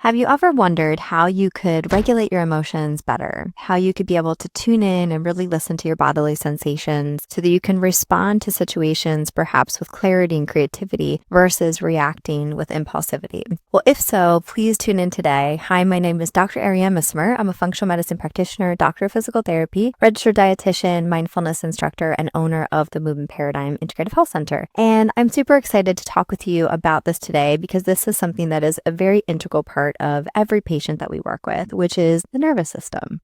Have you ever wondered how you could regulate your emotions better? How you could be able to tune in and really listen to your bodily sensations so that you can respond to situations perhaps with clarity and creativity versus reacting with impulsivity? Well, if so, please tune in today. Hi, my name is Dr. Arianne. I'm a functional medicine practitioner, doctor of physical therapy, registered dietitian, mindfulness instructor, and owner of the Movement Paradigm Integrative Health Center. And I'm super excited to talk with you about this today because this is something that is a very integral part of every patient that we work with, which is the nervous system.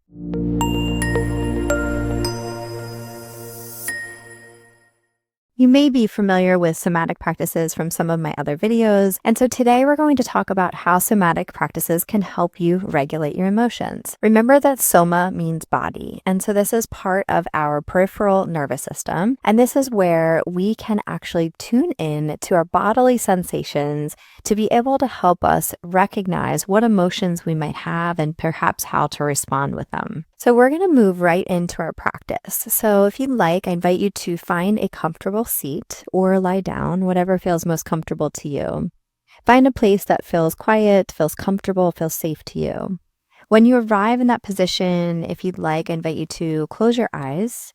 You may be familiar with somatic practices from some of my other videos, and so today we're going to talk about how somatic practices can help you regulate your emotions. Remember that soma means body, and so this is part of our peripheral nervous system, and this is where we can actually tune in to our bodily sensations to be able to help us recognize what emotions we might have and perhaps how to respond with them. So we're going to move right into our practice. So if you'd like, I invite you to find a comfortable seat or lie down, whatever feels most comfortable to you. Find a place that feels quiet, feels comfortable, feels safe to you. When you arrive in that position, if you'd like, I invite you to close your eyes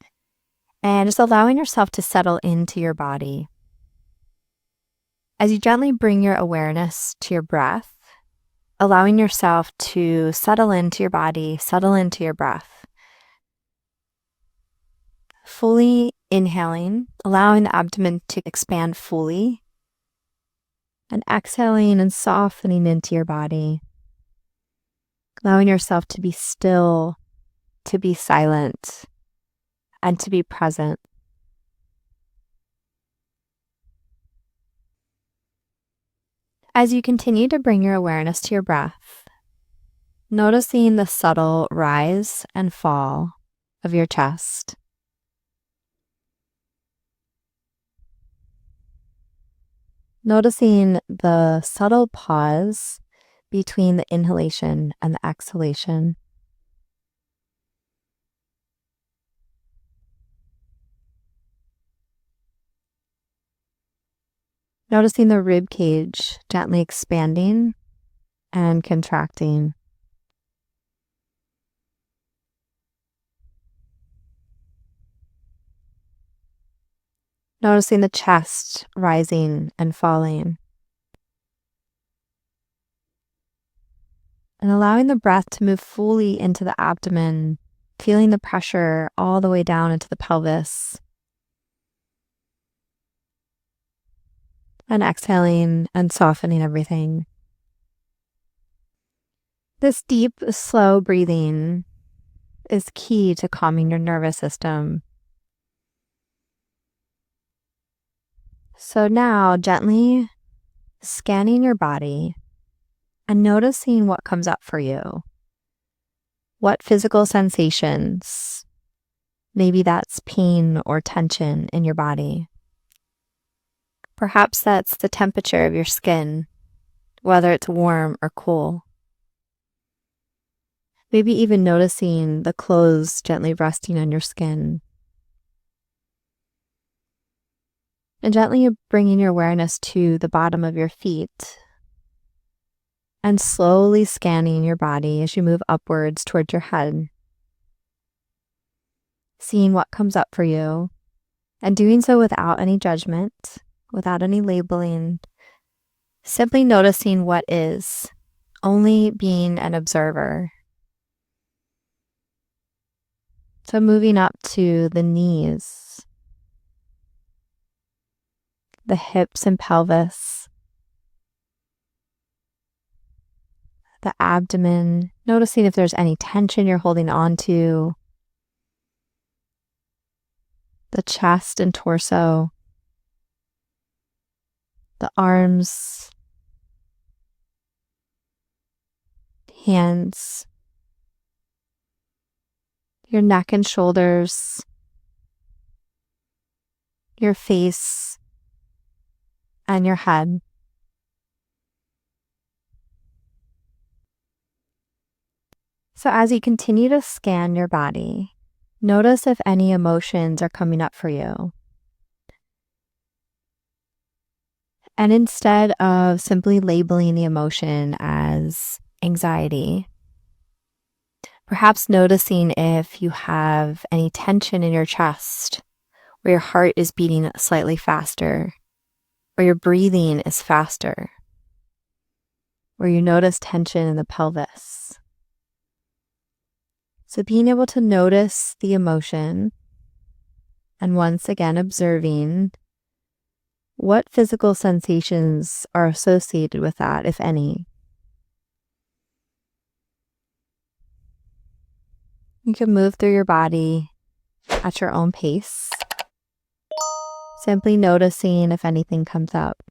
and just allowing yourself to settle into your body. As you gently bring your awareness to your breath, allowing yourself to settle into your body, settle into your breath. Fully inhaling, allowing the abdomen to expand fully, and exhaling and softening into your body. Allowing yourself to be still, to be silent, and to be present. As you continue to bring your awareness to your breath, noticing the subtle rise and fall of your chest. Noticing the subtle pause between the inhalation and the exhalation. Noticing the rib cage gently expanding and contracting. Noticing the chest rising and falling. And allowing the breath to move fully into the abdomen, feeling the pressure all the way down into the pelvis. And exhaling and softening everything. This deep, slow breathing is key to calming your nervous system. So now, gently scanning your body and noticing what comes up for you. What physical sensations, maybe that's pain or tension in your body. Perhaps that's the temperature of your skin, whether it's warm or cool. Maybe even noticing the clothes gently resting on your skin. And gently bringing your awareness to the bottom of your feet and slowly scanning your body as you move upwards towards your head. Seeing what comes up for you and doing so without any judgment, without any labeling, simply noticing what is, only being an observer. So moving up to the knees, the hips and pelvis, the abdomen, noticing if there's any tension you're holding on to, the chest and torso, the arms, hands, your neck and shoulders, your face, and your head. So as you continue to scan your body, notice if any emotions are coming up for you. And instead of simply labeling the emotion as anxiety. Perhaps noticing if you have any tension in your chest, or your heart is beating slightly faster, or your breathing is faster, or you notice tension in the pelvis. So being able to notice the emotion and once again observing what physical sensations are associated with that, if any. You can move through your body at your own pace, simply noticing if anything comes up.